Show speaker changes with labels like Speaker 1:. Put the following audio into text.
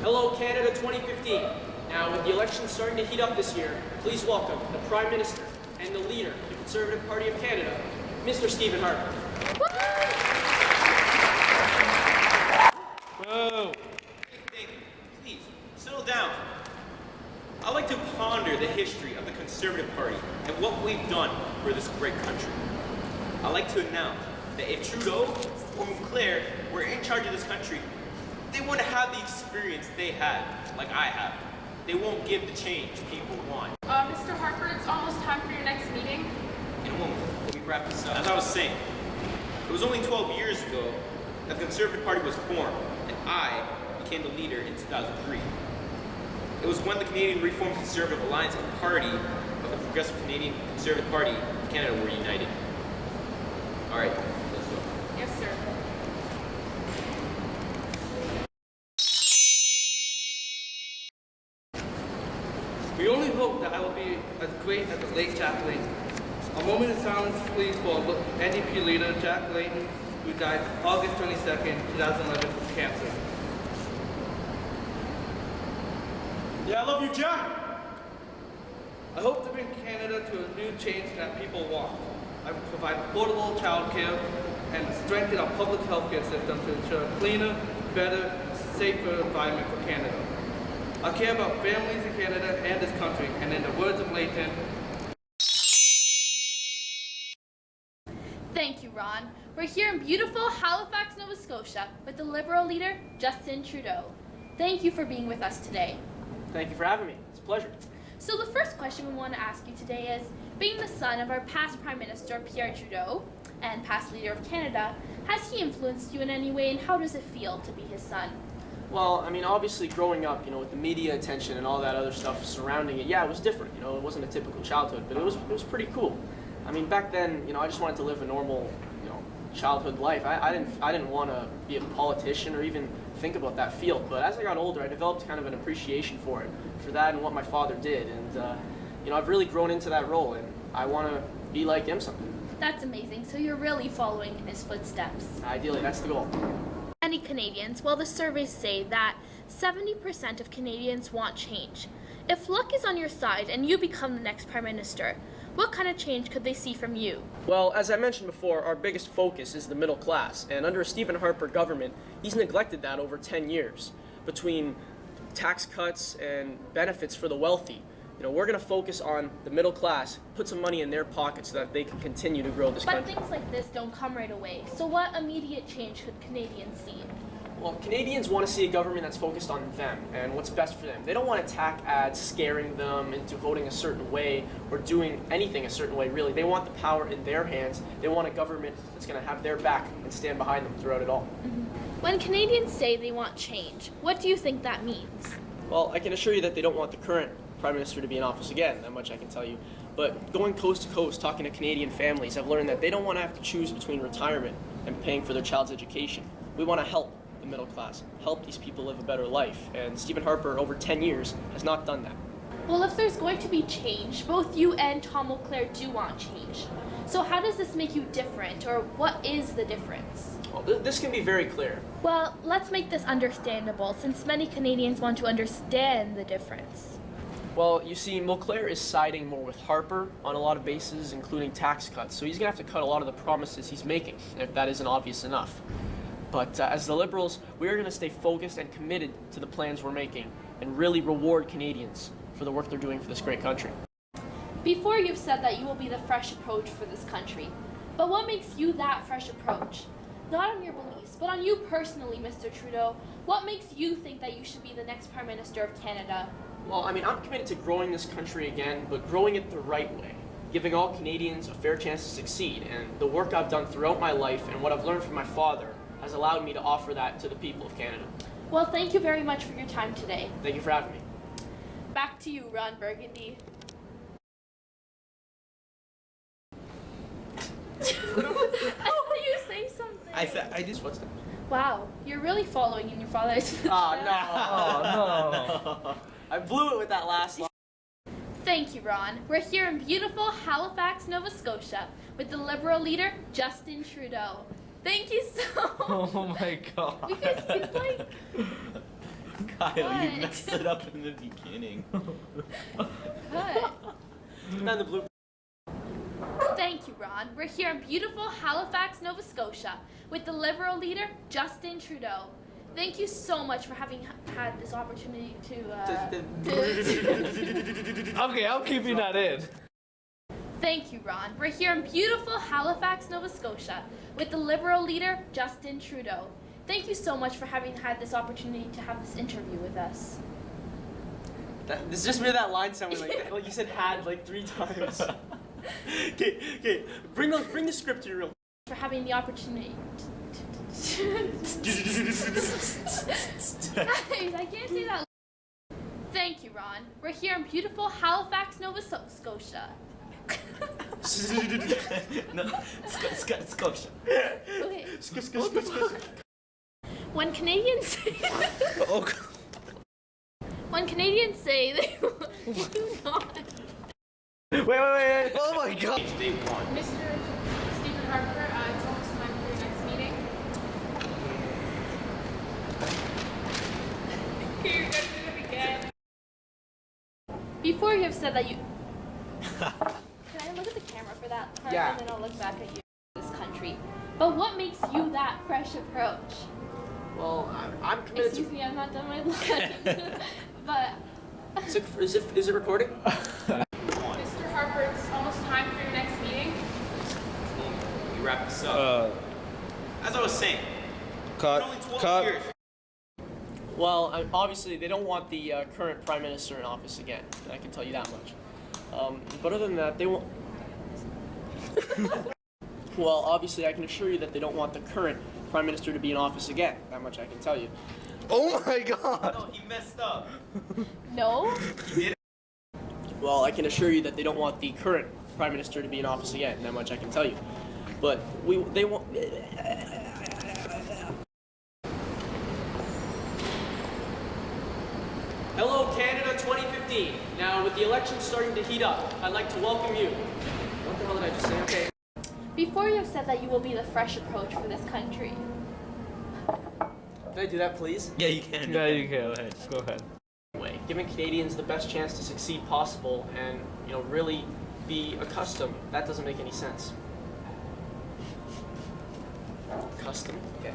Speaker 1: Hello, Canada 2015. Now, with the election starting to heat up this year, please welcome the Prime Minister and the leader of the Conservative Party of Canada, Mr. Stephen Harper.
Speaker 2: Whoa!
Speaker 3: Hey, please, settle down. I'd like to ponder the history of the Conservative Party and what we've done for this great country. I'd like to announce that if Trudeau or Leclerc were in charge of this country, they wouldn't have the experience they had, like I have. They won't give the change people want.
Speaker 4: Mr. Harper, it's almost time for your next meeting.
Speaker 3: In a moment, let me wrap this up. As I was saying, it was only 12 years ago that the Conservative Party was formed, and I became the leader in 2003. It was when the Canadian Reform Conservative Alliance and Party of the Progressive Canadian Conservative Party of Canada were united. All right, let's go.
Speaker 4: Yes, sir.
Speaker 2: We only hope that I will be as great as the late Jack Layton. A moment of silence, please, for NDP leader Jack Layton, who died August 22nd, 2011 from cancer.
Speaker 1: Yeah, I love you, Jack.
Speaker 2: I hope to bring Canada to a new change that people want. I will provide affordable childcare and strengthen our public healthcare system to ensure a cleaner, better, safer environment for Canada. I care about families in Canada and this country, and in the words of Layton,
Speaker 5: thank you, Ron. We're here in beautiful Halifax, Nova Scotia with the Liberal leader, Justin Trudeau. Thank you for being with us today.
Speaker 1: Thank you for having me. It's a pleasure.
Speaker 5: So the first question we want to ask you today is, being the son of our past Prime Minister, Pierre Trudeau, and past leader of Canada, has he influenced you in any way, and how does it feel to be his son?
Speaker 1: Well, I mean, obviously growing up, with the media attention and all that other stuff surrounding it, yeah, it was different. It wasn't a typical childhood, but it was pretty cool. I mean, back then, I just wanted to live a normal, childhood life. I didn't want to be a politician or even think about that field. But as I got older, I developed kind of an appreciation for it, for that and what my father did. And I've really grown into that role, and I want to be like him someday.
Speaker 5: That's amazing. So you're really following in his footsteps.
Speaker 1: Ideally, that's the goal.
Speaker 5: Many Canadians, well, the surveys say that 70% of Canadians want change. If luck is on your side and you become the next Prime Minister, what kind of change could they see from you?
Speaker 1: Well, as I mentioned before, our biggest focus is the middle class, and under a Stephen Harper government, he's neglected that over 10 years. Between tax cuts and benefits for the wealthy, we're going to focus on the middle class, put some money in their pockets so that they can continue to grow this country.
Speaker 5: But things like this don't come right away, so what immediate change could Canadians see?
Speaker 1: Well, Canadians want to see a government that's focused on them and what's best for them. They don't want attack ads scaring them into voting a certain way or doing anything a certain way, really. They want the power in their hands. They want a government that's going to have their back and stand behind them throughout it all.
Speaker 5: Mm-hmm. When Canadians say they want change, what do you think that means?
Speaker 1: Well, I can assure you that they don't want the current Prime Minister to be in office again, that much I can tell you. But going coast to coast, talking to Canadian families, I've learned that they don't want to have to choose between retirement and paying for their child's education. We want to help the middle class, help these people live a better life. And Stephen Harper, over 10 years, has not done that.
Speaker 5: Well, if there's going to be change, both you and Tom Leclerc do want change. So how does this make you different, or what is the difference?
Speaker 1: Well, this can be very clear.
Speaker 5: Well, let's make this understandable, since many Canadians want to understand the difference.
Speaker 1: Well, you see, Leclerc is siding more with Harper on a lot of bases, including tax cuts. So he's going to have to cut a lot of the promises he's making, if that isn't obvious enough. But as the Liberals, we are going to stay focused and committed to the plans we're making and really reward Canadians for the work they're doing for this great country.
Speaker 5: Before, you've said that you will be the fresh approach for this country. But what makes you that fresh approach? Not on your beliefs, but on you personally, Mr. Trudeau. What makes you think that you should be the next Prime Minister of Canada?
Speaker 1: Well, I mean, I'm committed to growing this country again, but growing it the right way, giving all Canadians a fair chance to succeed. And the work I've done throughout my life and what I've learned from my father has allowed me to offer that to the people of Canada.
Speaker 5: Well, thank you very much for your time today.
Speaker 1: Thank you for having me.
Speaker 5: Back to you, Ron Burgundy. I you say something.
Speaker 1: I just, what's that?
Speaker 5: Wow, you're really following in your father's
Speaker 1: Oh, no. I blew it with that last line.
Speaker 5: Thank you, Ron. We're here in beautiful Halifax, Nova Scotia with the Liberal leader, Justin Trudeau. Thank you so much.
Speaker 2: oh my god.
Speaker 5: Because he's like...
Speaker 6: Kyle, you
Speaker 5: What?
Speaker 6: messed it up in the beginning.
Speaker 5: Good.
Speaker 1: Then the blue.
Speaker 5: Thank you, Ron. We're here in beautiful Halifax, Nova Scotia, with the Liberal leader, Justin Trudeau. Thank you so much for having had this opportunity to.
Speaker 2: Okay, I'm keeping that in.
Speaker 5: Thank you, Ron. We're here in beautiful Halifax, Nova Scotia, with the Liberal leader, Justin Trudeau. Thank you so much for having had this opportunity to have this interview with us.
Speaker 1: This just made that line sound like you said had like 3 times. Okay. Bring the script to real.
Speaker 5: For having the opportunity. Guys, I can't say that. Thank you, Ron. We're here in beautiful Halifax, Nova Scotia.
Speaker 6: No, Scotia.
Speaker 5: Okay. When Canadians say when Canadians say they do not.
Speaker 2: Wait. Oh my god.
Speaker 3: They won.
Speaker 4: Mr. Stephen Harper, it's almost time for your next meeting. Okay, you're gonna do it again.
Speaker 5: Before you have said that you. Can I look at the camera for that part?
Speaker 1: Yeah.
Speaker 5: And then I'll look back at you. This country. But what makes you that fresh approach?
Speaker 1: Well, I'm committed
Speaker 5: Excuse me, I'm not done my line. But.
Speaker 1: Is it recording?
Speaker 4: Mr. Harper, it's almost time for your next meeting.
Speaker 3: We wrap this up. As I was saying,
Speaker 2: Cut.
Speaker 3: only 12 years.
Speaker 1: Well, obviously they don't want the current prime minister in office again. I can tell you that much. But other than that, they won't. Well, obviously I can assure you that they don't want the current prime minister to be in office again. That much I can tell you.
Speaker 2: Oh my god.
Speaker 3: No, he messed up.
Speaker 5: No?
Speaker 1: Well, I can assure you that they don't want the current prime minister to be in office again. That much I can tell you. But they want. Hello, Canada 2015. Now, with the election starting to heat up, I'd like to welcome you. What the hell did I just say? Okay.
Speaker 5: Before you have said that you will be the fresh approach for this country.
Speaker 1: Can I do that, please?
Speaker 6: Yeah, you can.
Speaker 2: Yeah, you can. Go ahead.
Speaker 1: Way, giving Canadians the best chance to succeed possible, and really be accustomed. That doesn't make any sense. Custom. Okay.